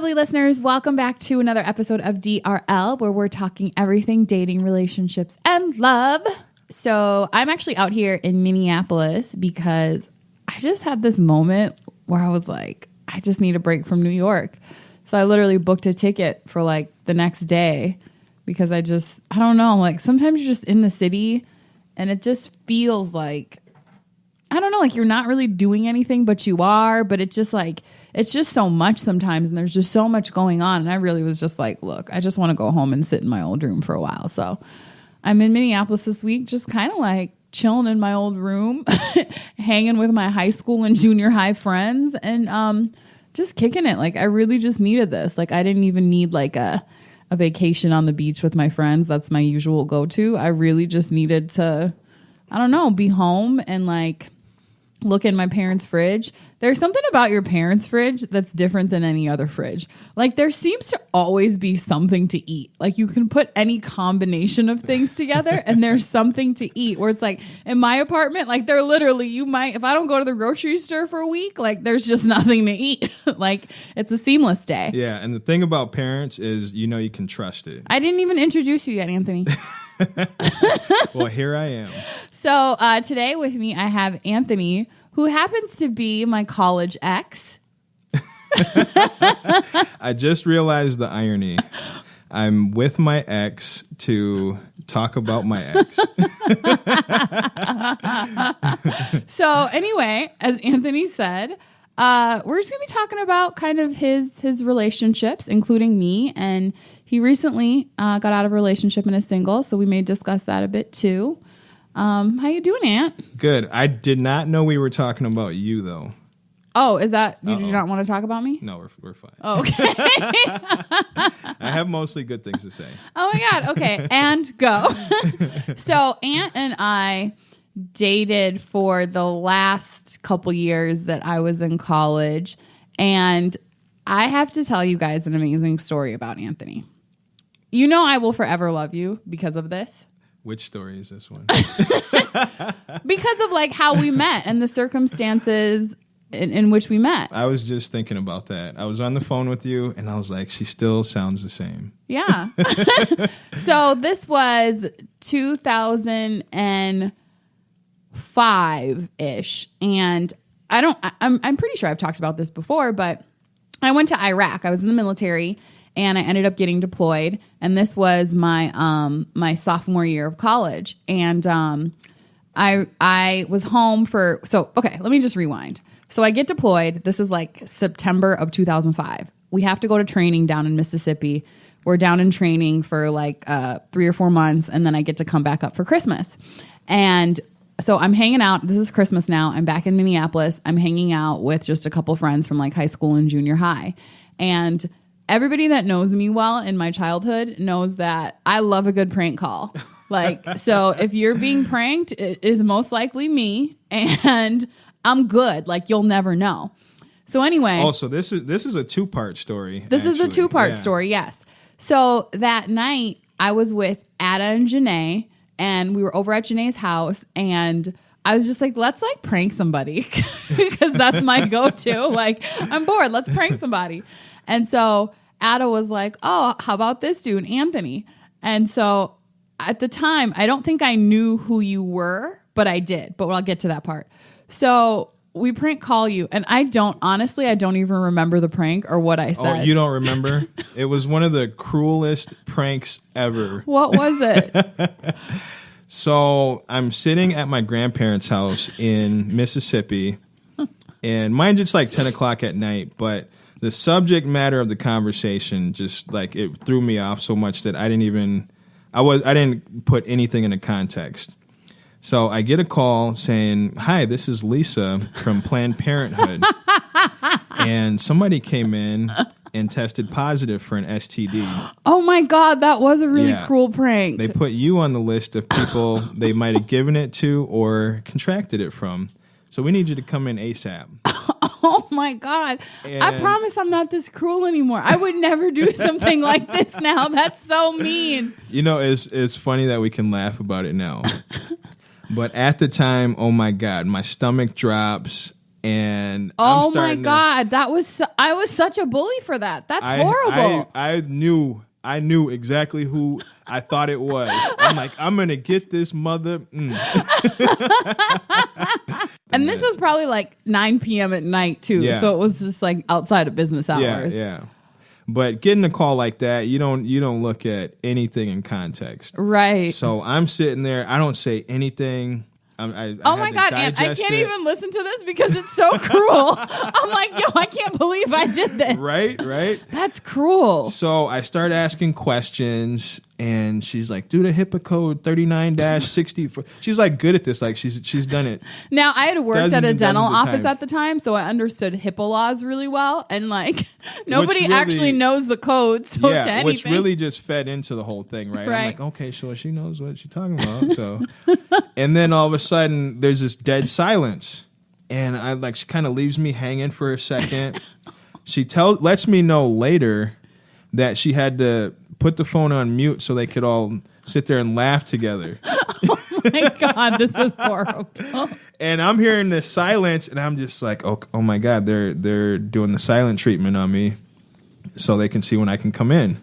lovely listeners. Welcome back to another episode of DRL, where we're talking everything dating, relationships, and love. So I'm actually out here in Minneapolis because I just had this moment where I was like, I just need a break from New York. So I literally booked a ticket for like the next day because I don't know, like sometimes you're just in the city and it just feels like, I don't know, like you're not really doing anything, but you are. But it's just like, it's just so much sometimes. And there's just so much going on. And I really was just like, look, I just want to go home and sit in my old room for a while. So I'm in Minneapolis this week, just kind of like chilling in my old room, hanging with my high school and junior high friends and just kicking it. Like I really just needed this. Like I didn't even need like a vacation on the beach with my friends. That's my usual go-to. I really just needed to, I don't know, be home and like look in my parents' fridge. There's something about your parents' fridge that's different than any other fridge. Like there seems to always be something to eat. Like you can put any combination of things together and there's something to eat. Where it's like in my apartment, like they're literally, you might, if I don't go to the grocery store for a week, like there's just nothing to eat. Like it's a seamless day. Yeah. And the thing about parents is, you know, you can trust it. I didn't even introduce you yet, Anthony. Well, here I am. So today with me, I have Anthony, who happens to be my college ex. I just realized the irony. I'm with my ex to talk about my ex. So anyway, as Anthony said, we're just going to be talking about kind of his relationships, including me. And he recently got out of a relationship and is single, so we may discuss that a bit too. How you doing, Ant? Good. I did not know we were talking about you, though. Oh, is that, you do not want to talk about me? No, we're fine. Oh, okay. I have mostly good things to say. Oh my God. Okay. And go. So Ant and I dated for the last couple years that I was in college. And I have to tell you guys an amazing story about Anthony. You know, I will forever love you because of this. Which story is this one? Because of like how we met and the circumstances in which we met. I was just thinking about that. I was on the phone with you and I was like, she still sounds the same. Yeah. So this was 2005-ish. And I'm pretty sure I've talked about this before, but I went to Iraq. I was in the military. And I ended up getting deployed, and this was my my sophomore year of college. And I was home for let me just rewind. So I get deployed. This is like September of 2005. We have to go to training down in Mississippi. We're down in training for like 3 or 4 months, and then I get to come back up for Christmas. And so I'm hanging out. This is Christmas now. I'm back in Minneapolis. I'm hanging out with just a couple friends from like high school and junior high, and everybody that knows me well in my childhood knows that I love a good prank call. Like, so if you're being pranked, it is most likely me, and I'm good. Like, you'll never know. So anyway. Oh, so this is a 2-part story. This is a 2-part story, yes. So that night, I was with Ada and Janae, and we were over at Janae's house, and I was just like, let's like prank somebody because that's my go-to. Like, I'm bored. Let's prank somebody. And so Ada was like, oh, how about this dude, Anthony? And so at the time, I don't think I knew who you were, but I did. But I'll get to that part. So we prank call you. And I don't even remember the prank or what I said. Oh, you don't remember? It was one of the cruelest pranks ever. What was it? So I'm sitting at my grandparents' house in Mississippi. And mind it's like 10 o'clock at night, but the subject matter of the conversation just like it threw me off so much that I didn't put anything into context. So I get a call saying, "Hi, this is Lisa from Planned Parenthood." And somebody came in and tested positive for an STD. Oh my God, that was a really cruel prank. They put you on the list of people they might have given it to or contracted it from. So we need you to come in ASAP. Oh my God. I promise I'm not this cruel anymore. I would never do something like this now. That's so mean. You know, it's funny that we can laugh about it now. But at the time, oh my God, my stomach drops. And oh my God, I was such a bully for that. That's horrible. I knew exactly who I thought it was. I'm like, I'm going to get this mother. And this was probably like 9 p.m. at night too. Yeah. So it was just like outside of business hours. Yeah. But getting a call like that, you don't look at anything in context. Right. So I'm sitting there. I don't say anything. I oh my God, Aunt, I can't even listen to this because it's so cruel. I'm like, yo, I can't believe I did this. Right. That's cruel. So I start asking questions, and she's like, do the HIPAA code 39-60. She's like good at this. Like she's done it. Now, I had worked at a dental office time. at the time, so I understood HIPAA laws really well. And like nobody really, actually knows the codes. So to anything. Which really just fed into the whole thing, right? I'm like, okay, so she knows what she's talking about. So, and then all of a sudden, there's this dead silence, and she kind of leaves me hanging for a second. She lets me know later that she had to put the phone on mute so they could all sit there and laugh together. Oh my God, this is horrible. And I'm hearing this silence, and I'm just like, oh my God, they're doing the silent treatment on me so they can see when I can come in.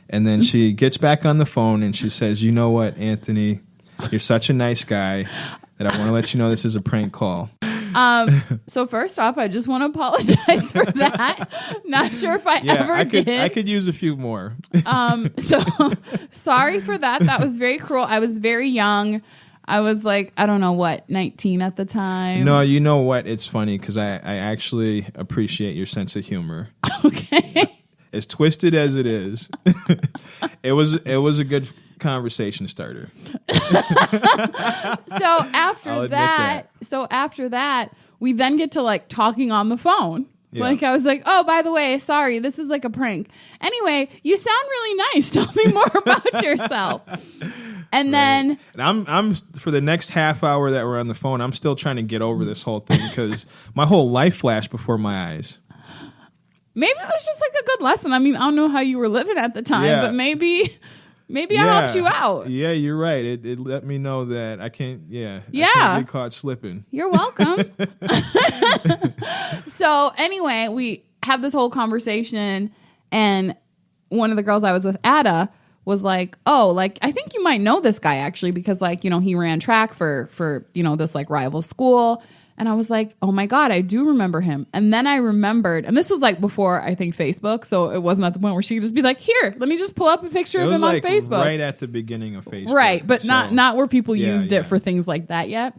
And then she gets back on the phone, and she says, you know what, Anthony, you're such a nice guy that I want to let you know this is a prank call. So first off, I just want to apologize for that. Not sure if I ever did. I could use a few more. So sorry for that. That was very cruel. I was very young. I was like, I don't know what, 19 at the time. No, you know what? It's funny because I actually appreciate your sense of humor. Okay. As twisted as it is, it was a good conversation starter. So after that, we then get to like talking on the phone. Yeah. Like I was like, oh, by the way, sorry, this is like a prank. Anyway, you sound really nice. Tell me more about yourself. And then I'm for the next half hour that we're on the phone, I'm still trying to get over this whole thing because my whole life flashed before my eyes. Maybe it was just like a good lesson. I mean, I don't know how you were living at the time, but maybe I helped you out. Yeah, you're right. It let me know that I can't. I can't get caught slipping. You're welcome. So anyway, we have this whole conversation, and one of the girls I was with, Ada, was like, "Oh, like I think you might know this guy actually because like he ran track for this like rival school." And I was like, oh my God, I do remember him. And then I remembered, and this was like before, I think, Facebook. So it wasn't at the point where she could just be like, here, let me just pull up a picture of him on Facebook. Right at the beginning of Facebook. Right, but not where people used it for things like that yet.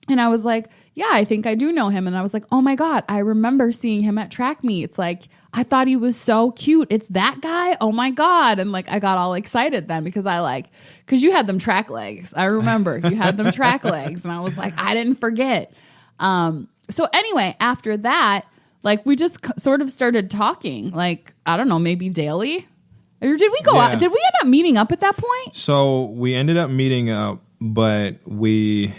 And I was like, yeah, I think I do know him. And I was like, oh my God, I remember seeing him at track meets. Like, I thought he was so cute. It's that guy? Oh my God. And like, I got all excited then because because you had them track legs. I remember you had them track legs. And I was like, I didn't forget. So anyway, after that, like we just sort of started talking, like, I don't know, maybe daily. Or did we go out? Did we end up meeting up at that point? So we ended up meeting up, but we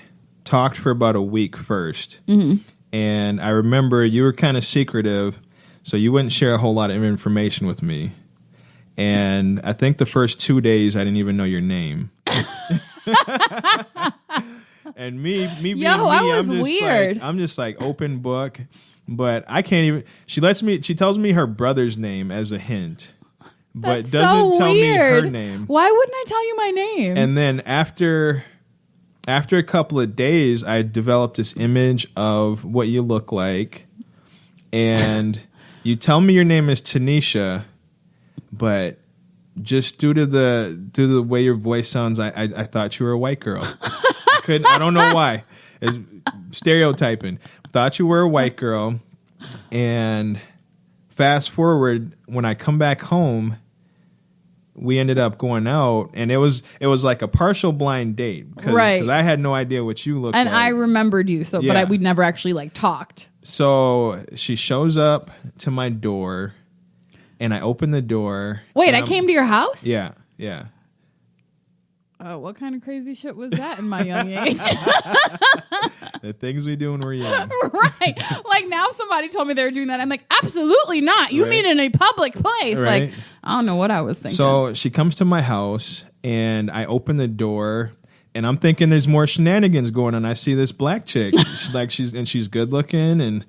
talked for about a week first. Mm-hmm. And I remember you were kind of secretive, so you wouldn't share a whole lot of information with me. And I think the first 2 days, I didn't even know your name. And me being me, I'm just like open book, but I can't even. She tells me her brother's name as a hint, but doesn't tell me her name. Why wouldn't I tell you my name? And then after a couple of days, I developed this image of what you look like, and you tell me your name is Tanisha, but just due to the way your voice sounds, I thought you were a white girl. I don't know why. It's stereotyping. Thought you were a white girl. And fast forward, when I come back home, we ended up going out, and it was like a partial blind date because I had no idea what you looked like. And I remembered you, but we'd never actually like talked. So she shows up to my door, and I open the door. Wait, I came to your house? Yeah. Oh, what kind of crazy shit was that in my young age? The things we do when we're young. Right. Like now if somebody told me they were doing that, I'm like, absolutely not. You mean in a public place. Right. Like, I don't know what I was thinking. So she comes to my house, and I open the door, And I'm thinking there's more shenanigans going on. I see this black chick, she's good looking,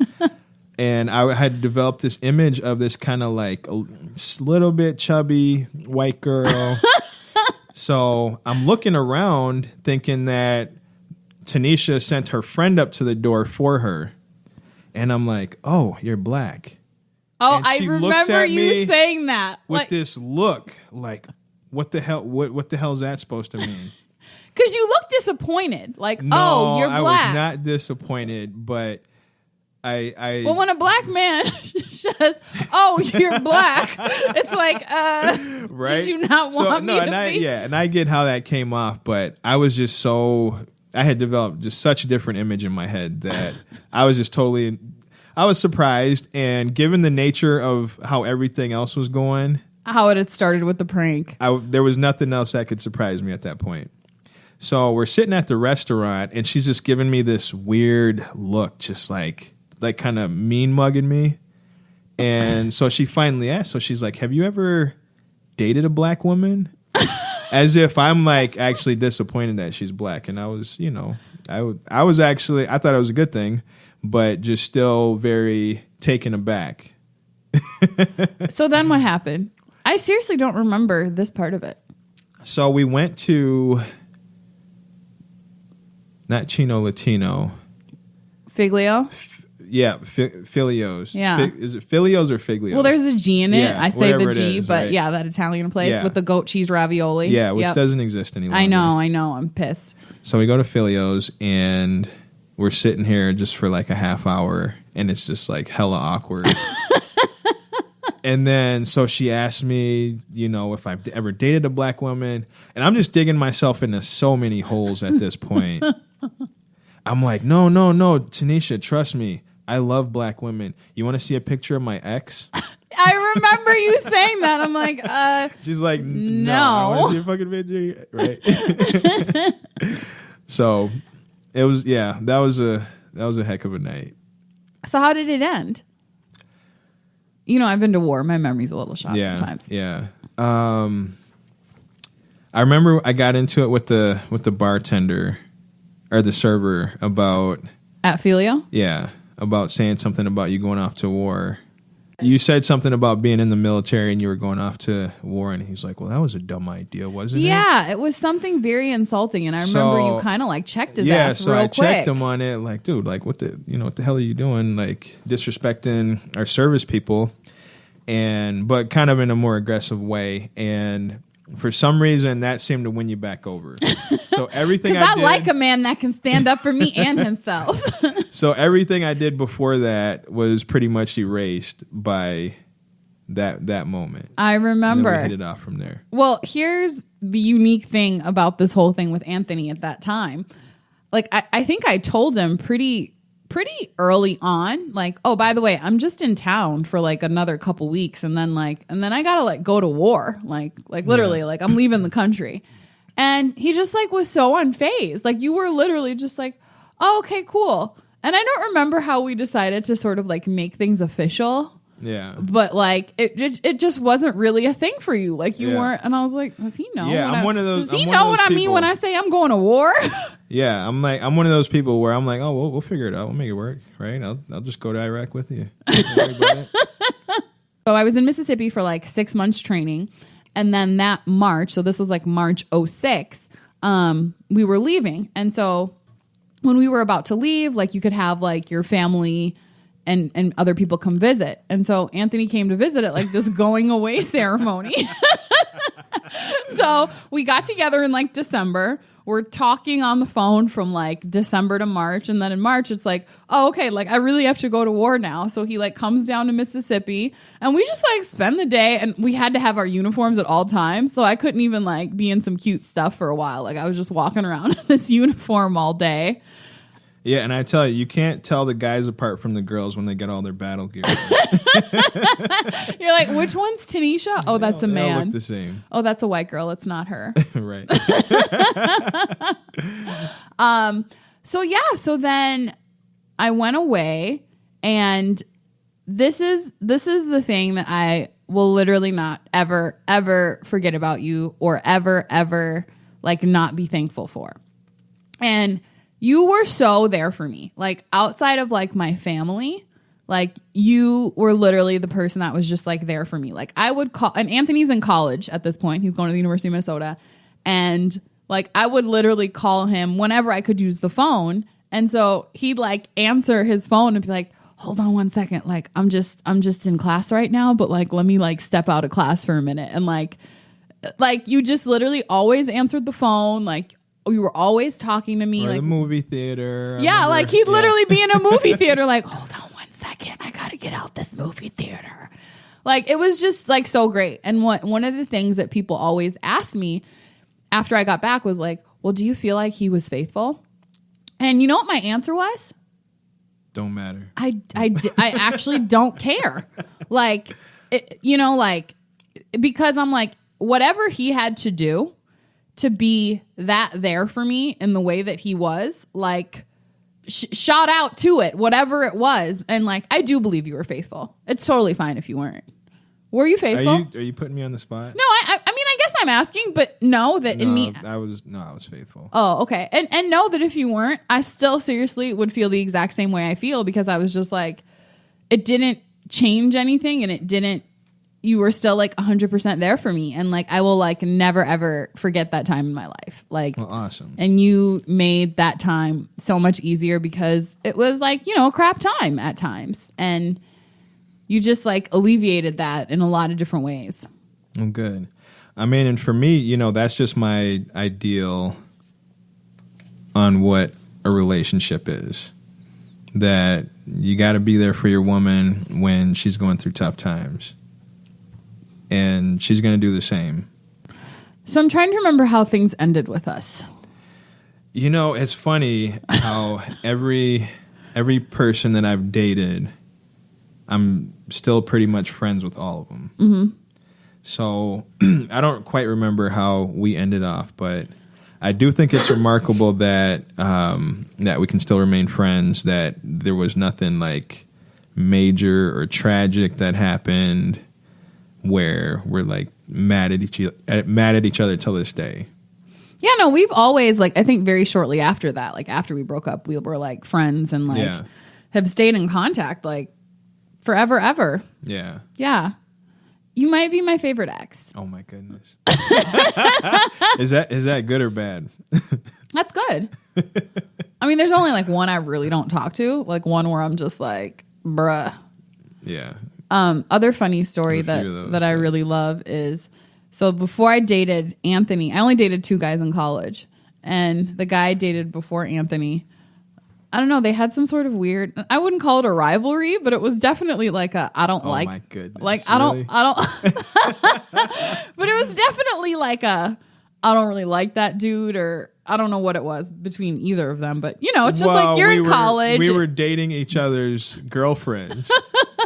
and I had developed this image of this kind of like a little bit chubby white girl. So I'm looking around thinking that Tanisha sent her friend up to the door for her. And I'm like, oh, you're black. Oh, and I remember you saying that. With this look, like, what the hell? What the hell is that supposed to mean? Because you look disappointed. Like, no, oh, you're black. I was not disappointed, but I well, when a black man says, oh, you're black, it's like, right? Did you not want me to be? Yeah, and I get how that came off, but I was just I had developed just such a different image in my head that I was just I was surprised, and given the nature of how everything else was going. How it had started with the prank. There was nothing else that could surprise me at that point. So we're sitting at the restaurant, and she's just giving me this weird look, just like kind of mean mugging me. And so she finally asked, so she's like, have you ever dated a black woman? As if I'm like actually disappointed that she's black. And I was, I was actually, I thought it was a good thing, but just still very taken aback. So then what happened? I seriously don't remember this part of it. So we went to... Not Chino Latino. Figlio? Filios. Yeah. Is it Filios or Figlios? Well, there's a G in it. Yeah, I say the G, is, but right? yeah, that Italian place Yeah. with the goat cheese ravioli. Yeah, which doesn't exist any longer. I know. I'm pissed. So we go to Filios, and we're sitting here just for like a half hour, and it's just like hella awkward. And then, so she asked me, if I've ever dated a black woman. And I'm just digging myself into so many holes at this point. I'm like, no, Tanisha, trust me. I love black women. You want to see a picture of my ex? I remember you saying that. I'm like, She's like, no. I want to see a fucking picture. Right. So it was, that was a heck of a night. So how did it end? I've been to war. My memory's a little shot sometimes. Yeah. I remember I got into it with the bartender or the server about... At Filio? Yeah. About saying something about you going off to war. You said something about being in the military and you were going off to war, and he's like, well, that was a dumb idea, wasn't it? Yeah, it was something very insulting, and I remember you kind of like checked his ass real quick. Yeah, so I checked him on it, like, dude, like, what the hell are you doing? Like, disrespecting our service people, but kind of in a more aggressive way, and for some reason that seemed to win you back over. So everything I did, like a man that can stand up for me and himself. So everything I did before that was pretty much erased by that moment. I remember. And then we hit it off from there. Well, here's the unique thing about this whole thing with Anthony at that time. Like, I think I told him pretty early on, like, oh, by the way, I'm just in town for like another couple weeks, and then I gotta like go to war, like literally, like I'm leaving the country. And he just like was so unfazed. Like, you were literally just like, oh, okay, cool. And I don't remember how we decided to sort of like make things official. Yeah. But like it just wasn't really a thing for you. Like, you weren't. And I was like, does he know? Yeah, I'm one of those. Does he know what I mean when I say I'm going to war? Yeah, I'm one of those people where I'm like, oh, we'll figure it out. We'll make it work, right? I'll just go to Iraq with you. Don't worry about it. So I was in Mississippi for like 6 months training. And then that March, so this was like March 06, we were leaving. And so when we were about to leave, like, you could have like your family and other people come visit. And so Anthony came to visit at like this going away ceremony. So we got together in like December. We're talking on the phone from like December to March. And then in March, it's like, oh, okay, like I really have to go to war now. So he like comes down to Mississippi, and we just like spend the day, and we had to have our uniforms at all times. So I couldn't even like be in some cute stuff for a while. Like, I was just walking around in this uniform all day. Yeah, and I tell you, you can't tell the guys apart from the girls when they get all their battle gear. You're like, which one's Tanisha? Oh, that's a man. They all look the same. Oh, that's a white girl. It's not her. Right. So then I went away, and this is the thing that I will literally not ever forget about you, or ever like not be thankful for. And you were so there for me. Like, outside of like my family, like, you were literally the person that was just like there for me. Like, I would call, and Anthony's in college at this point. He's going to the University of Minnesota. And like, I would literally call him whenever I could use the phone. And so he'd like answer his phone and be like, hold on one second. Like, I'm just in class right now, but like, let me like step out of class for a minute. And like you just literally always answered the phone. Like, you were always talking to me. Or like the movie theater. Yeah. Like, he'd literally be in a movie theater. Like, hold on one second. I got to get out this movie theater. Like, it was just like so great. And one of the things that people always asked me after I got back was like, well, do you feel like he was faithful? And you know what my answer was? Don't matter. I actually don't care. Like, like, because I'm like, whatever he had to do to be that there for me in the way that he was, like, shout out to it, whatever it was. And like, I do believe you were faithful. It's totally fine if you weren't. Were you faithful? Are you putting me on the spot? No, I mean, I guess I'm asking, but know that in me, I was faithful. Oh, okay. And know that if you weren't, I still seriously would feel the exact same way I feel, because I was just like, it didn't change anything, and you were still like 100% there for me. And like, I will like never ever forget that time in my life. Like, well, awesome. And you made that time so much easier, because it was like, a crap time at times. And you just like alleviated that in a lot of different ways. Oh, good. I mean, and for me, that's just my ideal on what a relationship is. That you got to be there for your woman when she's going through tough times. And she's going to do the same. So I'm trying to remember how things ended with us. It's funny how every person that I've dated, I'm still pretty much friends with all of them. Mm-hmm. So I don't quite remember how we ended off, but I do think it's remarkable that that we can still remain friends, that there was nothing like major or tragic that happened where we're like mad at each other till this day. Yeah, no, we've always, like, I think very shortly after that, like after we broke up, we were like friends and like have stayed in contact like forever, ever. Yeah. Yeah. You might be my favorite ex. Oh my goodness. Is that good or bad? That's good. I mean, there's only like one I really don't talk to, like one where I'm just like, bruh. Yeah. Other funny story that I really love is, so before I dated Anthony, I only dated 2 guys in college, and the guy I dated before Anthony, I don't know, they had some sort of weird, I wouldn't call it a rivalry, but it was definitely like a, I don't like, oh my goodness, like, really? I don't, but it was definitely like a, I don't really like that dude, or I don't know what it was between either of them, but it's just like, you're in college. We were dating each other's girlfriends.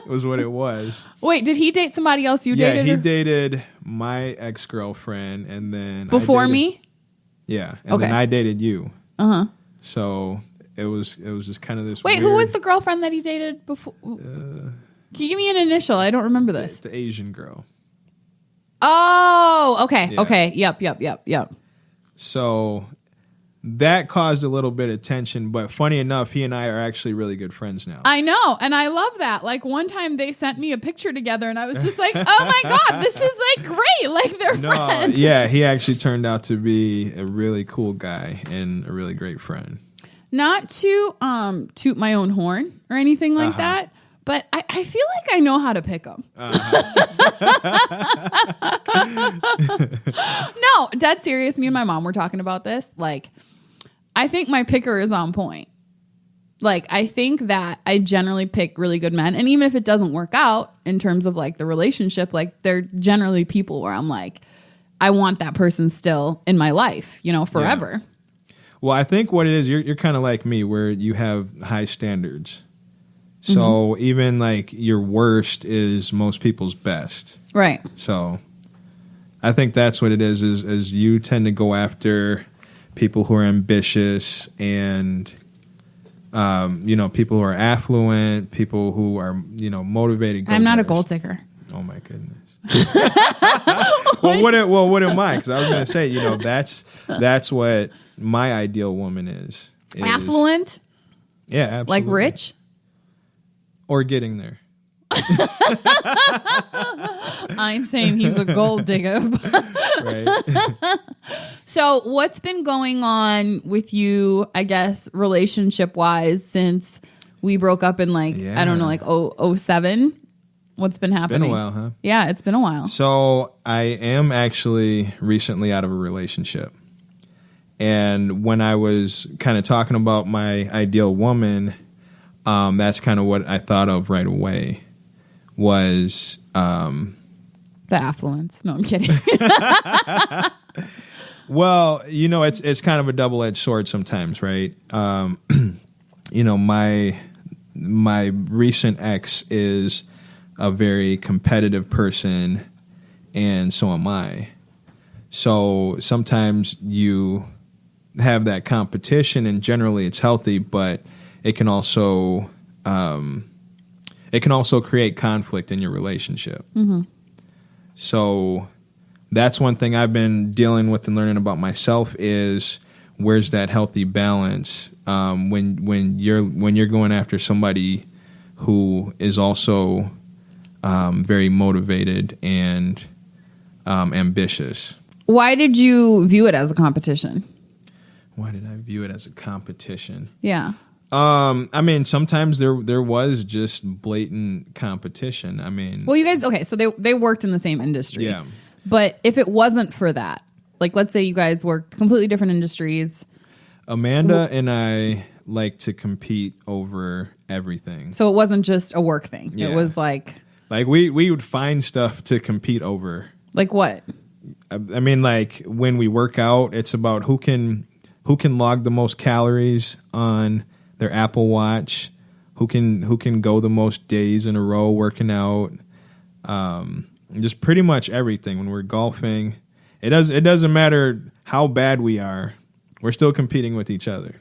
Was what it was. Wait, did he date somebody else you dated? Yeah, he dated my ex-girlfriend, and then before me? Yeah, and then I dated you. Uh-huh. So it was just kind of this Wait, weird, who was the girlfriend that he dated before? Can you give me an initial? I don't remember this. The Asian girl. Oh, okay. Yeah. Okay. Yep. So that caused a little bit of tension, but funny enough, he and I are actually really good friends now. I know, and I love that. Like, one time they sent me a picture together, and I was just like, oh my God, this is like great. Like, they're friends. Yeah, he actually turned out to be a really cool guy and a really great friend. Not to toot my own horn or anything like that, but I feel like I know how to pick them. No, dead serious. Me and my mom were talking about this. Like, I think my picker is on point. Like, I think that I generally pick really good men. And even if it doesn't work out in terms of like the relationship, like, they're generally people where I'm like, I want that person still in my life, forever. Yeah. Well, I think what it is, you're kind of like me, where you have high standards. So even like your worst is most people's best. Right. So I think that's what it is you tend to go after people who are ambitious and, people who are affluent, people who are, motivated. I'm not a gold digger. Oh my goodness. What am I? Because I was going to say, that's what my ideal woman is. Affluent? Yeah, absolutely. Like rich? Or getting there. I ain't saying he's a gold digger. Right. So what's been going on with you, I guess, relationship-wise since we broke up in I don't know, 07? What's been happening? It's been a while, huh? Yeah, it's been a while. So I am actually recently out of a relationship. And when I was kind of talking about my ideal woman, that's kind of what I thought of right away was... the affluence. No, I'm kidding. Well, it's kind of a double-edged sword sometimes, right? My recent ex is a very competitive person, and so am I. So sometimes you have that competition, and generally it's healthy, but it can also create conflict in your relationship. Mm-hmm. So that's one thing I've been dealing with and learning about myself is where's that healthy balance when you're going after somebody who is also very motivated and ambitious. Why did you view it as a competition? Why did I view it as a competition? Yeah. I mean, sometimes there was just blatant competition. I mean, well, you guys, okay, so they worked in the same industry. Yeah. But if it wasn't for that, like let's say you guys worked completely different industries. Amanda and I like to compete over everything. So it wasn't just a work thing. Yeah. It was like we would find stuff to compete over. Like what? I mean, like when we work out, it's about who can log the most calories on their Apple Watch, who can go the most days in a row working out. Just pretty much everything. When we're golfing, it doesn't matter how bad we are, we're still competing with each other.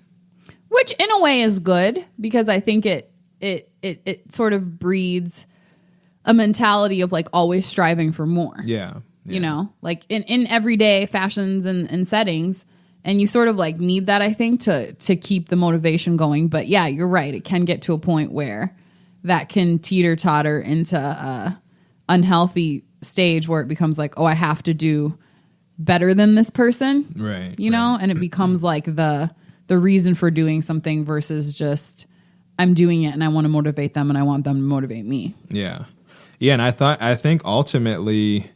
Which in a way is good because I think it sort of breeds a mentality of like always striving for more. Yeah. You know, like in everyday fashions and settings, and you sort of like need that, I think, to keep the motivation going. But yeah, you're right. It can get to a point where that can teeter-totter into a unhealthy stage where it becomes like, oh, I have to do better than this person. Right. You know, and it becomes like the reason for doing something versus just I'm doing it and I want to motivate them and I want them to motivate me. Yeah. Yeah. And I think ultimately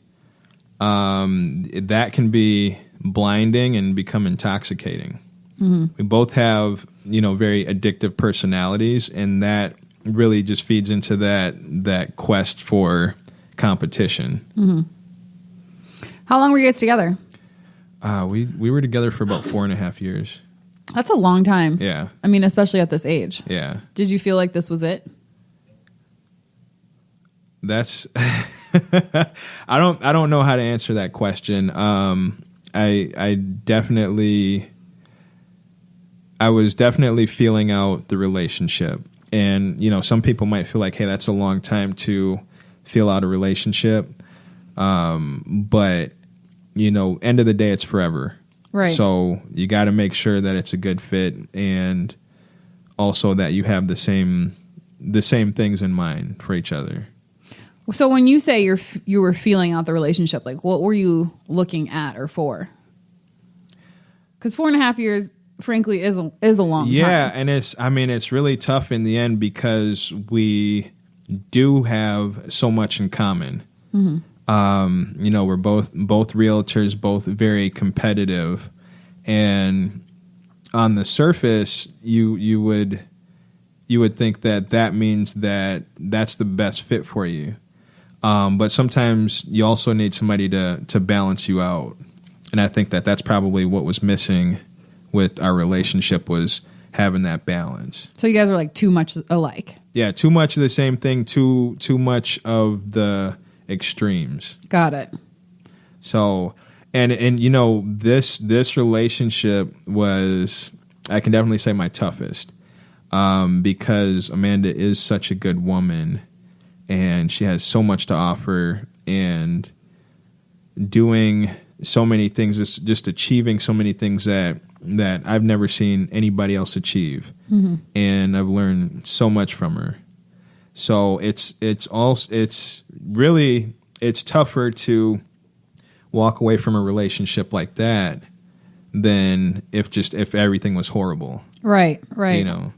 that can be blinding and become intoxicating. Mm-hmm. We both have, very addictive personalities, and that really just feeds into that quest for competition. Mm-hmm. How long were you guys together? We were together for about 4.5 years. That's a long time. Yeah. I mean, especially at this age. Yeah. Did you feel like this was it? That's I don't know how to answer that question. I was definitely feeling out the relationship, and some people might feel like, hey, that's a long time to feel out a relationship, but end of the day, it's forever. Right. So you got to make sure that it's a good fit, and also that you have the same things in mind for each other. So when you say you were feeling out the relationship, like what were you looking at or for? Because 4.5 years, frankly, is a long time. Yeah, and it's really tough in the end because we do have so much in commman. Mm-hmm. We're both realtors, both very competitive, and on the surface, you would think that means that that's the best fit for you. But sometimes you also need somebody to balance you out. And I think that's probably what was missing with our relationship, was having that balance. So you guys were like too much alike. Yeah, too much of the same thing, too much of the extremes. Got it. So, and this relationship was, I can definitely say, my toughest, because Amanda is such a good woman. And she has so much to offer and doing so many things, just achieving so many things that I've never seen anybody else achieve. Mm-hmm. And I've learned so much from her. So it's tougher to walk away from a relationship like that than if everything was horrible. Right. You know,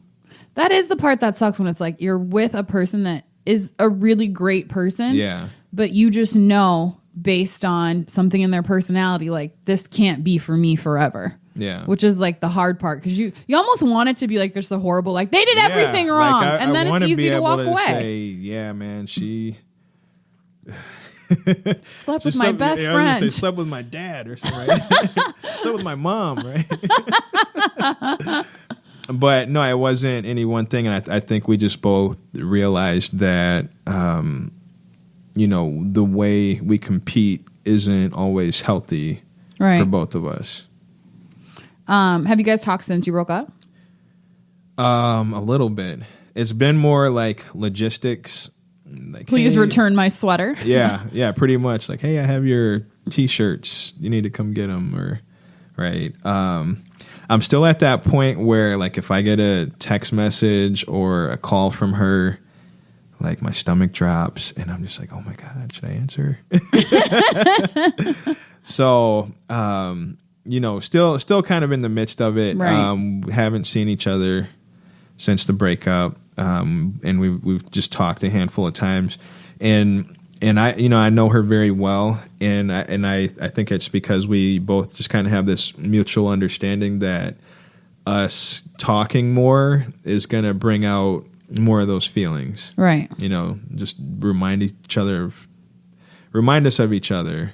that is the part that sucks, when it's like you're with a person that is a really great person. Yeah. But you just know, based on something in their personality, like, this can't be for me forever. Yeah. Which is like the hard part, because you almost want it to be like they're so horrible, like they did everything wrong, and then it's easy to walk away. Say, yeah, man, she slept with my best friend. Say, slept with my dad or something, right? Slept with my mom, right? But no, it wasn't any one thing, and I think we just both realized that, the way we compete isn't always healthy for both of us. Have you guys talked since you broke up? A little bit. It's been more like logistics. Like, please return my sweater. yeah, pretty much. Like, hey, I have your T-shirts. You need to come get them, or right. I'm still at that point where, like, if I get a text message or a call from her, like, my stomach drops, and I'm just like, oh my God, should I answer? So, still kind of in the midst of it. Right. Haven't seen each other since the breakup, and we've just talked a handful of times, and I know her very well, and I think it's because we both just kind of have this mutual understanding that us talking more is going to bring out more of those feelings. Right. Just remind us of each other.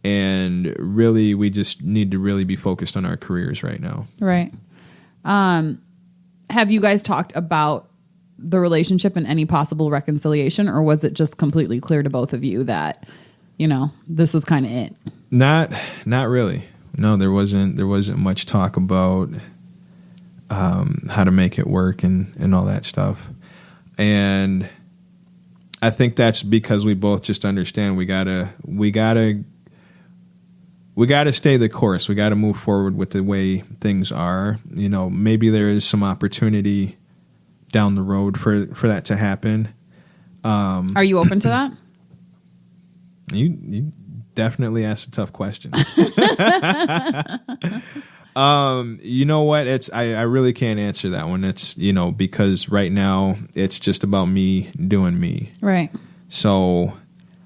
And really, we just need to really be focused on our careers right now. Right. Have you guys talked about the relationship and any possible reconciliation, or was it just completely clear to both of you that, this was kind of it? Not really. No, there wasn't much talk about how to make it work and all that stuff. And I think that's because we both just understand we gotta stay the course. We got to move forward with the way things are. Maybe there is some opportunity down the road for that to happen. Are you open to that? You definitely asked a tough question. You know what? I really can't answer that one. It's, because right now it's just about me doing me. Right. So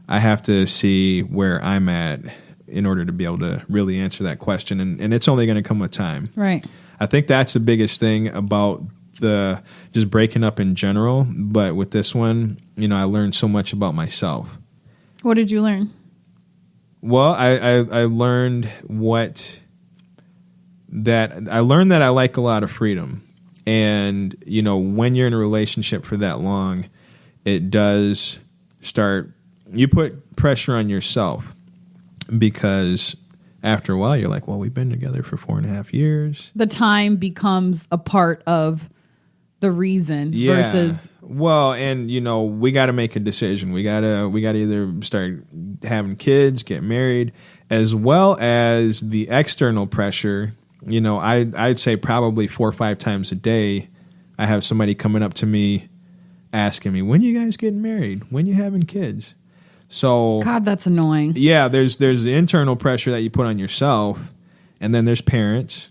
I have to see where I'm at in order to be able to really answer that question. And it's only going to come with time. Right. I think that's the biggest thing about the just breaking up in general. But with this one, I learned so much about myself. What did you learn? Well, I learned that I like a lot of freedom. And, when you're in a relationship for that long, it does you put pressure on yourself. Because after a while, you're like, well, we've been together for 4.5 years. The time becomes a part of the reason versus. Well, and we got to make a decision. We gotta either start having kids, get married, as well as the external pressure. I'd say probably 4 or 5 times a day, I have somebody coming up to me asking me, when you guys getting married? When you having kids? So God, that's annoying. Yeah, there's the internal pressure that you put on yourself, and then there's parents.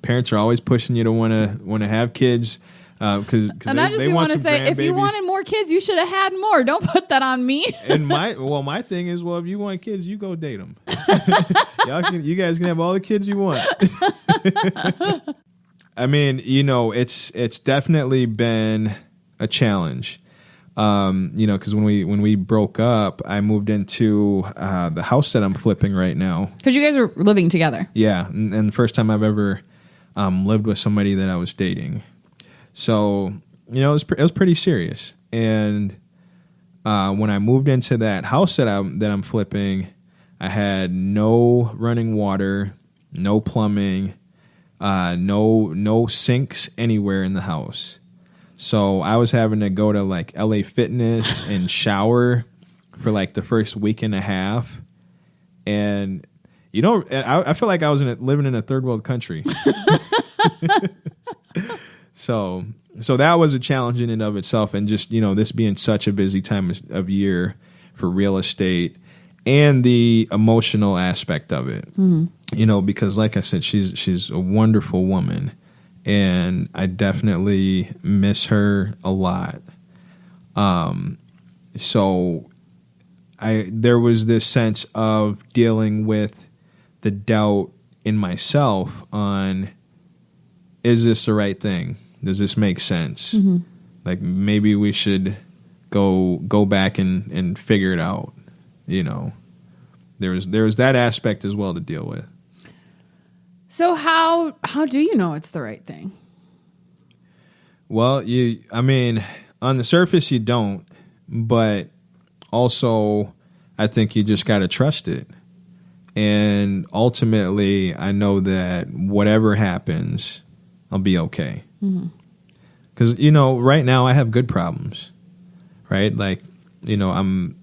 Parents are always pushing you to want to have kids because they want to say, if you wanted more kids, you should have had more. Don't put that on me. And my thing is, if you want kids, you go date them. You guys can have all the kids you want. I mean, it's definitely been a challenge. Because when we broke up, I moved into the house that I'm flipping right now. Because you guys are living together. Yeah, and the first time I've ever lived with somebody that I was dating. So it was pretty serious. And when I moved into that house that I'm flipping, I had no running water, no plumbing, no sinks anywhere in the house. So I was having to go to like LA Fitness and shower for like the first week and a half, and I feel like I was living in a third world country. So that was a challenge in and of itself, and just this being such a busy time of year for real estate and the emotional aspect of it. Because like I said, she's a wonderful woman, and I definitely miss her a lot. So there was this sense of dealing with the doubt in myself on, is this the right thing? Does this make sense? Like maybe we should go back and figure it out. There was that aspect as well to deal with. So how do you know it's the right thing? Well, on the surface you don't, but also I think you just got to trust it. And ultimately, I know that whatever happens, I'll be okay. Because, right now I have good problems, right? Like, I'm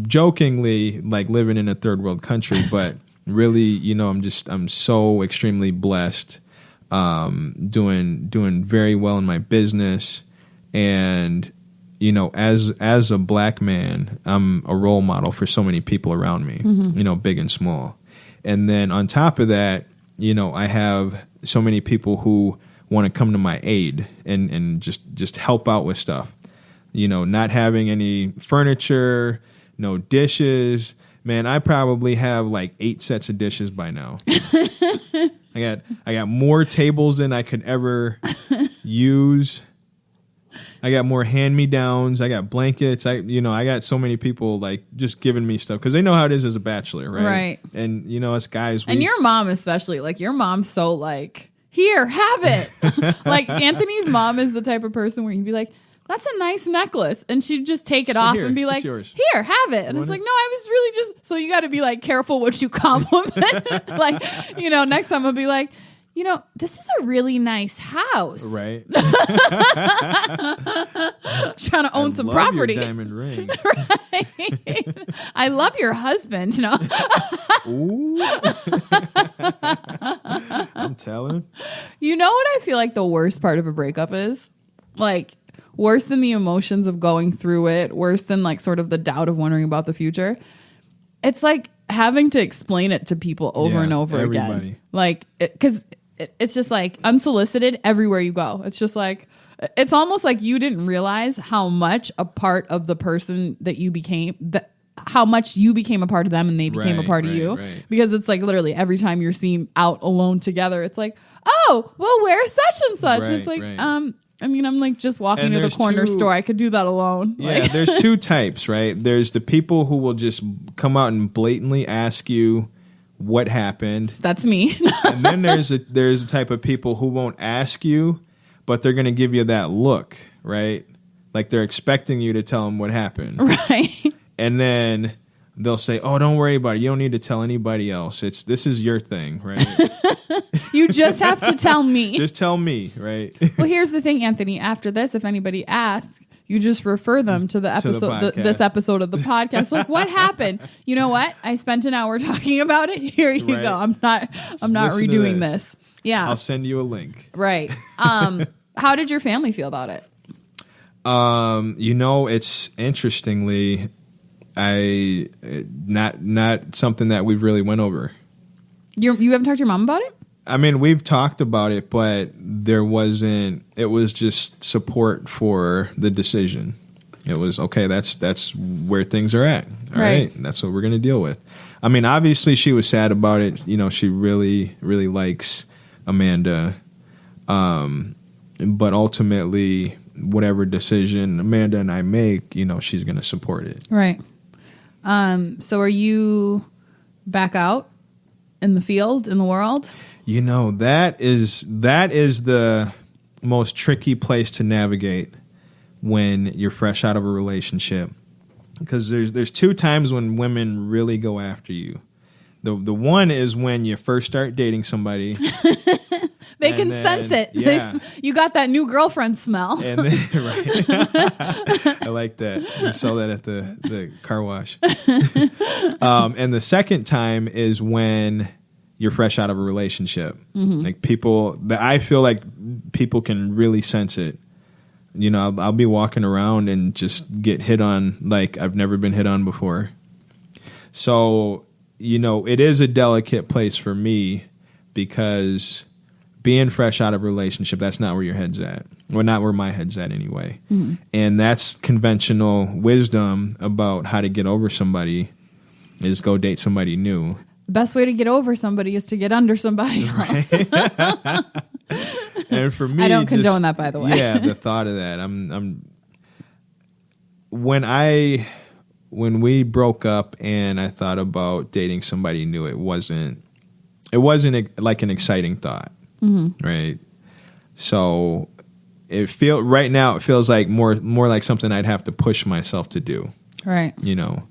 jokingly like living in a third world country, but really, I'm so extremely blessed, doing very well in my business. And, as a black man, I'm a role model for so many people around me, big and small. And then on top of that, I have so many people who want to come to my aid and just help out with stuff. Not having any furniture, no dishes. Man, I probably have like 8 sets of dishes by now. I got more tables than I could ever use. I got more hand-me-downs. I got blankets. I got so many people like just giving me stuff because they know how it is as a bachelor, right? Right. And us guys, and your mom especially, like your mom's so like, here, have it. Like Anthony's mom is the type of person where you'd be like, that's a nice necklace, and she'd just take it off and be like, here, have it. And it's like, no, I was really just. So you got to be like careful what you compliment. Like, next time I'll be like, this is a really nice house. Right. Trying to own some property. Your diamond ring. Right. I love your husband. No. Ooh. I'm telling. You know what I feel like the worst part of a breakup is? Like, worse than the emotions of going through it, worse than like sort of the doubt of wondering about the future. It's like having to explain it to people over and over again. Like, because it's just like unsolicited everywhere you go. It's just like, it's almost like you didn't realize how much a part of the person that you became, how much you became a part of them and they became a part of you. Right. Because it's like literally every time you're seen out alone together, it's like, oh, well, where's such and such? Right, it's like, I'm like just walking to the corner store. I could do that alone. Yeah, like. There's 2 types, right? There's the people who will just come out and blatantly ask you what happened. That's me. And then there's a type of people who won't ask you, but they're going to give you that look, right? Like they're expecting you to tell them what happened. Right. And then they'll say, oh, don't worry about it. You don't need to tell anybody else. This is your thing, right? You just have to tell me. Just tell me, right? Well, here's the thing, Anthony. After this, if anybody asks, you just refer them to the episode, this episode of the podcast. Like, what happened? You know what? I spent an hour talking about it. Here you go. I'm not redoing this. Yeah. I'll send you a link. Right. How did your family feel about it? It's interestingly, not something that we've really went over. You haven't talked to your mom about it? I mean, we've talked about it, but it was just support for the decision. It was, okay, that's where things are at. All right. That's what we're going to deal with. I mean, obviously she was sad about it. She really, really likes Amanda. But ultimately, whatever decision Amanda and I make, she's going to support it. Right. So are you back out in the field, in the world? That is the most tricky place to navigate when you're fresh out of a relationship, because there's 2 times when women really go after you. The one is when you first start dating somebody. They can sense it. Yeah. You got that new girlfriend smell. And then, right. I like that. We sell that at the car wash. And the second time is when you're fresh out of a relationship. Like I feel like people can really sense it. You know, I'll be walking around and just get hit on like I've never been hit on before. So, you know, it is a delicate place for me because being fresh out of a relationship, that's not where your head's at. Well, not where my head's at anyway. And that's conventional wisdom about how to get over somebody is go date somebody new. The best way to get over somebody is to get under somebody else. And for me, I don't condone that, by the way. Yeah, the thought of that. When we broke up and I thought about dating somebody new, it wasn't like an exciting thought, right? So right now it feels like more like something I'd have to push myself to do, right? You know,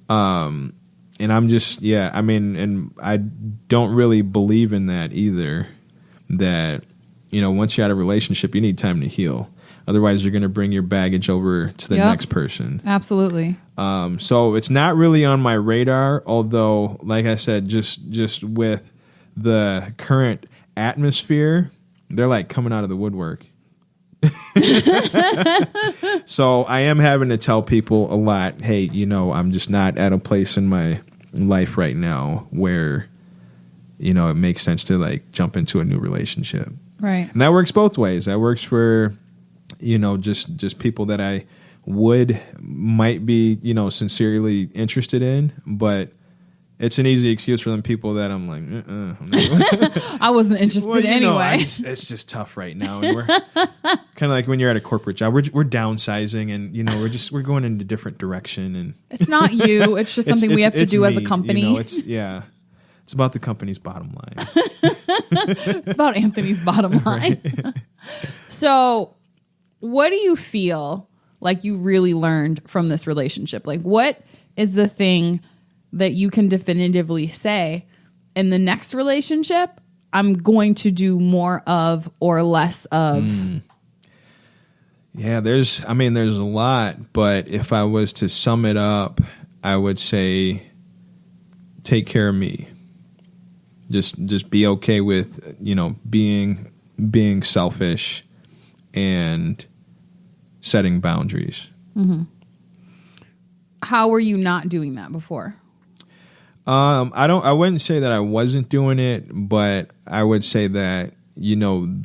and I'm just I mean, and I don't really believe in that either. That you know, once you're out of a relationship, you need time to heal. Otherwise, you're going to bring your baggage over to the next person. Absolutely. So it's not really on my radar, although, like I said, just with the current atmosphere, they're like coming out of the woodwork. So I am having to tell people a lot, hey, you know, I'm just not at a place in my life right now where, you know, it makes sense to like jump into a new relationship. Right. And that works both ways. That works for, you know, just people that I might be, you know, sincerely interested in, but it's an easy excuse for them people that I'm like, I wasn't interested anyway. It's just tough right now. And we're kind of like when you're at a corporate job, we're downsizing and, you know, we're going in a different direction. And it's not you. It's just something we have to do me, as a company. You know, it's about the company's bottom line. It's about Anthony's bottom line. Right. So what do you feel like you really learned from this relationship? Like, what is the thing that you can definitively say in the next relationship, I'm going to do more of or less of? Yeah, there's a lot, but if I was to sum it up, I would say take care of me. Just be okay with, you know, being selfish and setting boundaries. How were you not doing that before? I wouldn't say that I wasn't doing it, but I would say that, you know, at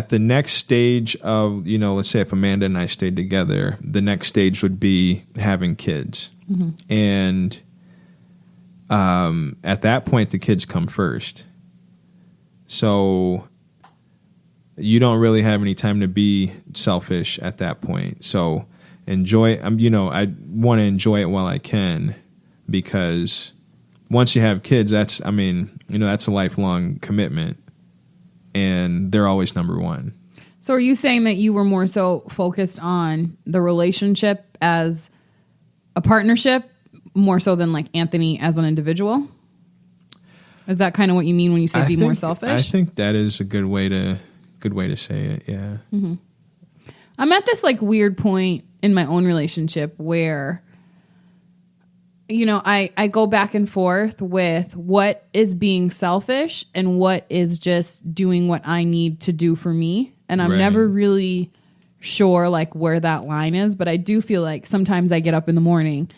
the next stage of, you know, let's say if Amanda and I stayed together, the next stage would be having kids. And at that point, the kids come first. So you don't really have any time to be selfish at that point. So enjoy, you know, I want to enjoy it while I can, because once you have kids, that's a lifelong commitment, and they're always number one. So are you saying that you were more so focused on the relationship as a partnership more so than like Anthony as an individual? Is that kind of what you mean when you say more selfish? I think that is a good way to say it. Yeah. I'm at this like weird point in my own relationship where, you know, I go back and forth with what is being selfish and what is just doing what I need to do for me. And I'm never really sure like where that line is, but I do feel like sometimes I get up in the morning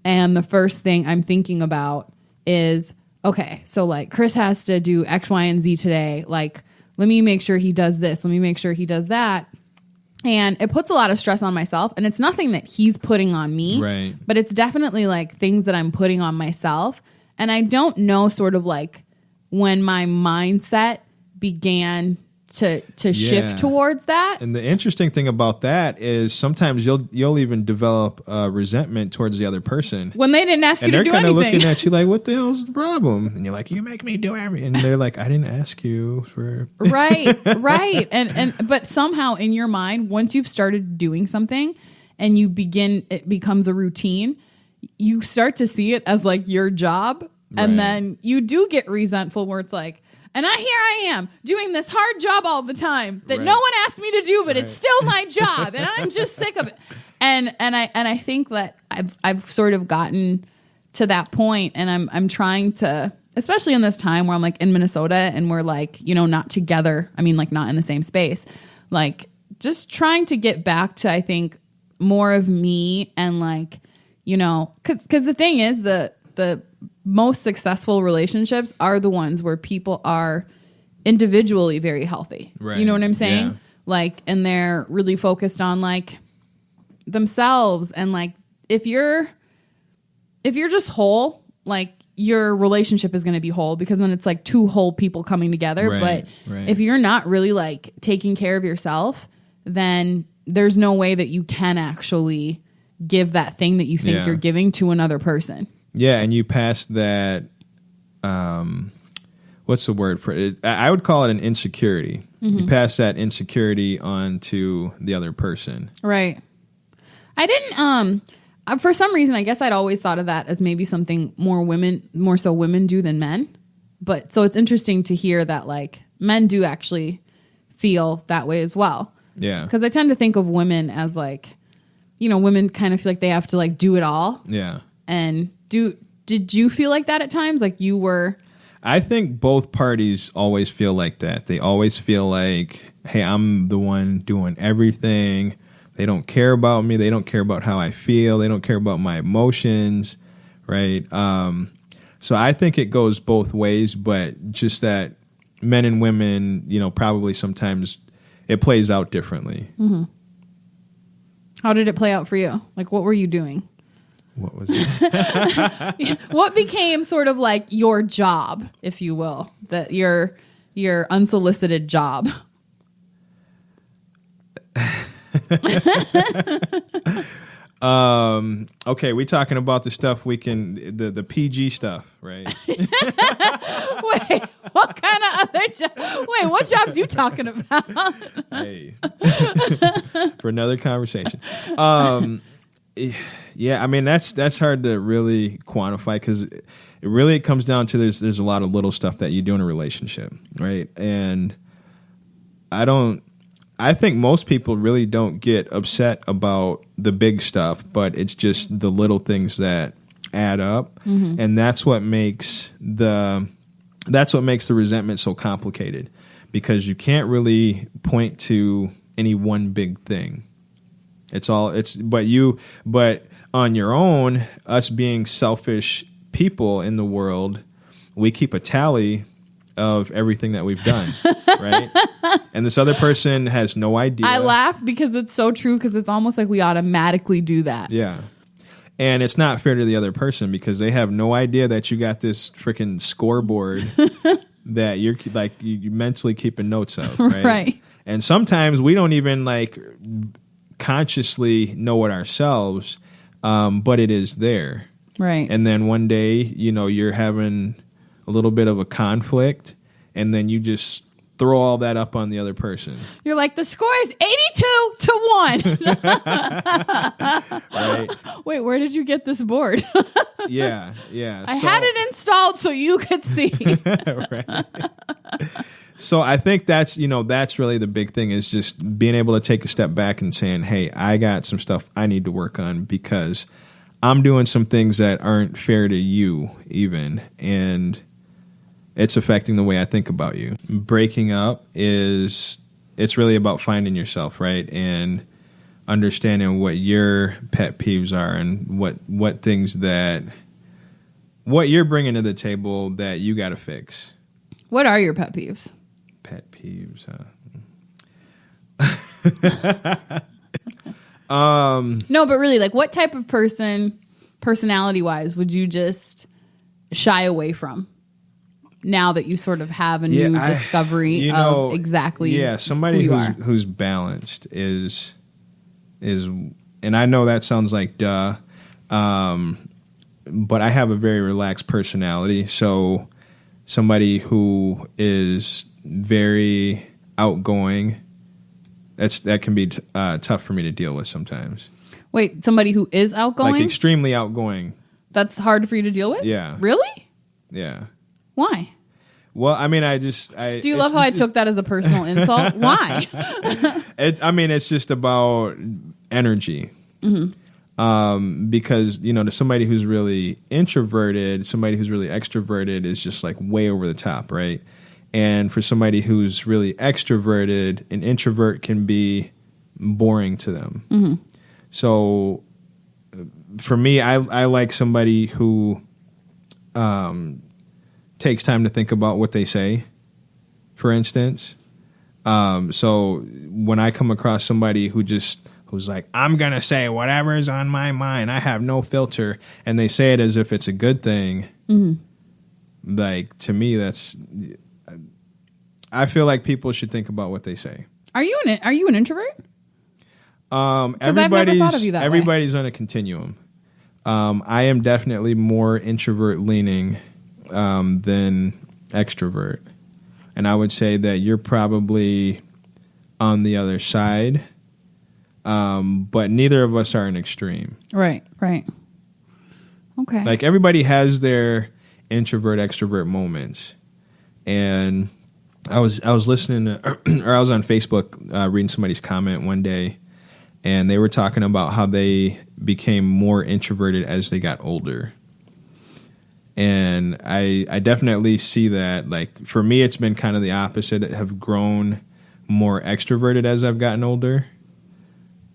and the first thing I'm thinking about is, okay, so like Chris has to do X, Y, and Z today. Like, let me make sure he does this. Let me make sure he does that. And it puts a lot of stress on myself. And it's nothing that he's putting on me. Right. But it's definitely like things that I'm putting on myself. And I don't know sort of like when my mindset began to shift towards that. And the interesting thing about that is sometimes you'll even develop resentment towards the other person when they didn't ask you to do anything. And they're kind of looking at you like, what the hell's the problem? And you're like, you make me do everything. And they're like, I didn't ask you for... Right. And but somehow in your mind, once you've started doing something and it becomes a routine, you start to see it as like your job. Right. And then you do get resentful where it's like, And here I am doing this hard job all the time that Right. no one asked me to do, but Right. it's still my job, and I'm just sick of it. And I think that I've sort of gotten to that point, and I'm trying to, especially in this time where I'm like in Minnesota and we're like, you know, not together. I mean, like not in the same space, like just trying to get back to, I think, more of me, and like, you know, because the thing is, the most successful relationships are the ones where people are individually very healthy. Right. You know what I'm saying? Yeah. Like, and they're really focused on like themselves, and like if you're just whole, like your relationship is going to be whole, because then it's like two whole people coming together. Right, But right. if you're not really like taking care of yourself, then there's no way that you can actually give that thing that you think Yeah. you're giving to another person. Yeah, and you pass that. What's the word for it? I would call it an insecurity. You pass that insecurity on to the other person. Right. I didn't, for some reason, I guess I'd always thought of that as maybe something more so women do than men. But so it's interesting to hear that like men do actually feel that way as well. Yeah. Because I tend to think of women as like, you know, women kind of feel like they have to like do it all. Yeah. And did you feel like that at times? Like you were? I think both parties always feel like that. They always feel like, hey, I'm the one doing everything. They don't care about me. They don't care about how I feel. They don't care about my emotions, right? So I think it goes both ways, but just that men and women, you know, probably sometimes it plays out differently. Mm-hmm. How did it play out for you? Like, what were you doing? What was it? What became sort of like your job, if you will, that your unsolicited job? Okay, we talking about the stuff we can, the PG stuff, right? Wait, what kind of other job? Wait, what jobs you talking about? Hey, for another conversation. Yeah, I mean that's hard to really quantify, because it really comes down to there's a lot of little stuff that you do in a relationship, right? And I think most people really don't get upset about the big stuff, but it's just the little things that add up, and that's what makes the resentment so complicated, because you can't really point to any one big thing. But on your own, us being selfish people in the world, we keep a tally of everything that we've done, right? And this other person has no idea. I laugh because it's so true, because it's almost like we automatically do that. Yeah. And it's not fair to the other person, because they have no idea that you got this freaking scoreboard that you're like you mentally keeping notes of, right? Right. And sometimes we don't even like consciously know it ourselves, but it is there. Right. And then one day, you know, you're having a little bit of a conflict, and then you just throw all that up on the other person. You're like, the score is 82-1. Right? Wait, where did you get this board? Yeah. I had it installed so you could see. Right. So I think that's really the big thing, is just being able to take a step back and saying, hey, I got some stuff I need to work on, because I'm doing some things that aren't fair to you even, and it's affecting the way I think about you. Breaking up it's really about finding yourself, right? And understanding what your pet peeves are, and what things what you're bringing to the table that you got to fix. What are your pet peeves? Pet peeves, No, but really, like, what type of person, personality-wise, would you just shy away from now that you sort of have a new discovery of exactly somebody who you are? who's balanced is, and I know that sounds like duh, but I have a very relaxed personality, so somebody who is very outgoing, that can be tough for me to deal with sometimes. Wait, somebody who is outgoing? Like extremely outgoing. That's hard for you to deal with? Yeah. Really? Yeah. Why? Well, I mean, Do you love how I took that as a personal insult? Why? It's just about energy. Because, to somebody who's really introverted, somebody who's really extroverted is just like way over the top, right? And for somebody who's really extroverted, an introvert can be boring to them. So for me, I like somebody who takes time to think about what they say, for instance. So when I come across somebody who's like, I'm going to say whatever's on my mind, I have no filter, and they say it as if it's a good thing, like, to me, I feel like people should think about what they say. Are you an introvert? Everybody's, I've never thought of you that way. Everybody's on a continuum. I am definitely more introvert leaning than extrovert. And I would say that you're probably on the other side. But neither of us are an extreme. Right. Okay. Like, everybody has their introvert extrovert moments. And I was listening to, or I was on Facebook reading somebody's comment one day, and they were talking about how they became more introverted as they got older. And I definitely see that. Like, for me, it's been kind of the opposite. I have grown more extroverted as I've gotten older.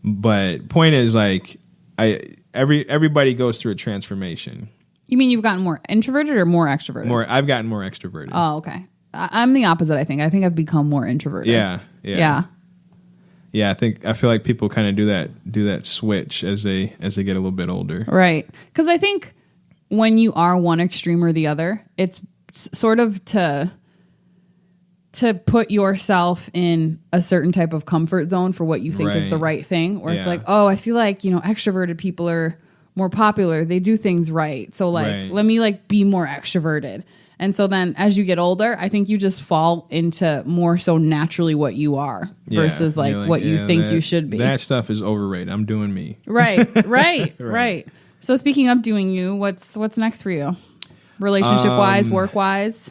But point is, like, everybody goes through a transformation. You mean you've gotten more introverted or more extroverted? I've gotten more extroverted. Oh, okay. I'm the opposite, I think. I think I've become more introverted. Yeah. I feel like people kind of do that switch as they get a little bit older. Right. Because I think when you are one extreme or the other, it's sort of to put yourself in a certain type of comfort zone for what you think is the right thing. Or it's like, oh, I feel like, extroverted people are more popular. They do things right. So let me be more extroverted. And so then as you get older, I think you just fall into more so naturally what you are versus what you think you should be. That stuff is overrated. I'm doing me. Right. So speaking of doing you, what's next for you? Relationship wise, work wise?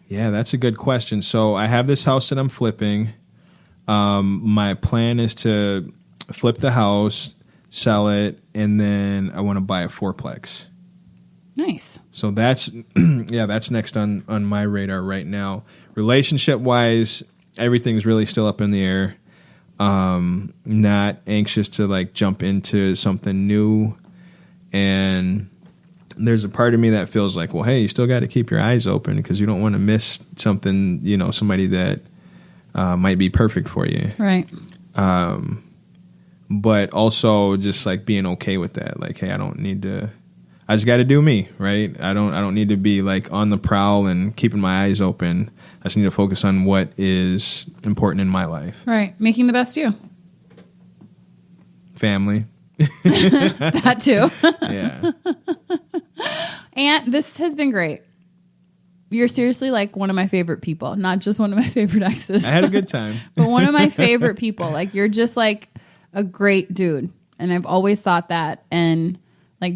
Yeah, that's a good question. So I have this house that I'm flipping. My plan is to flip the house, sell it, and then I want to buy a fourplex. Nice. So that's next on my radar right now. Relationship wise, everything's really still up in the air. Not anxious to jump into something new. And there's a part of me that feels like, well, hey, you still got to keep your eyes open because you don't want to miss something, somebody that might be perfect for you. Right. But also just being okay with that. Like, hey, I just got to do me, right? I don't need to be on the prowl and keeping my eyes open. I just need to focus on what is important in my life. Right. Making the best you. Family. That too. Yeah. And this has been great. You're seriously one of my favorite people, not just one of my favorite exes. I had a good time. But one of my favorite people. You're just a great dude. And I've always thought that. And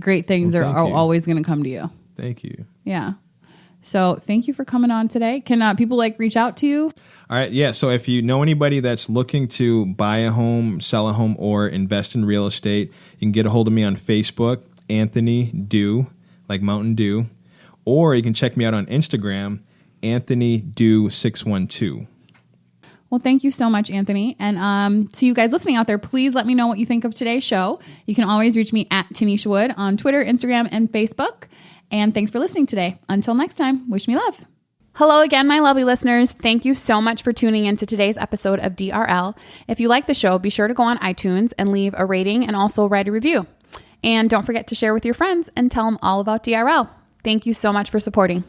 great things are always going to come to you. Thank you. Yeah. So thank you for coming on today. Can people reach out to you? All right. Yeah. So if you know anybody that's looking to buy a home, sell a home, or invest in real estate, you can get a hold of me on Facebook, Anthony Dew, like Mountain Dew, or you can check me out on Instagram, Anthony Dew 612. Well, thank you so much, Anthony. And to you guys listening out there, please let me know what you think of today's show. You can always reach me at Tanisha Wood on Twitter, Instagram, and Facebook. And thanks for listening today. Until next time, wish me love. Hello again, my lovely listeners. Thank you so much for tuning in to today's episode of DRL. If you like the show, be sure to go on iTunes and leave a rating and also write a review. And don't forget to share with your friends and tell them all about DRL. Thank you so much for supporting.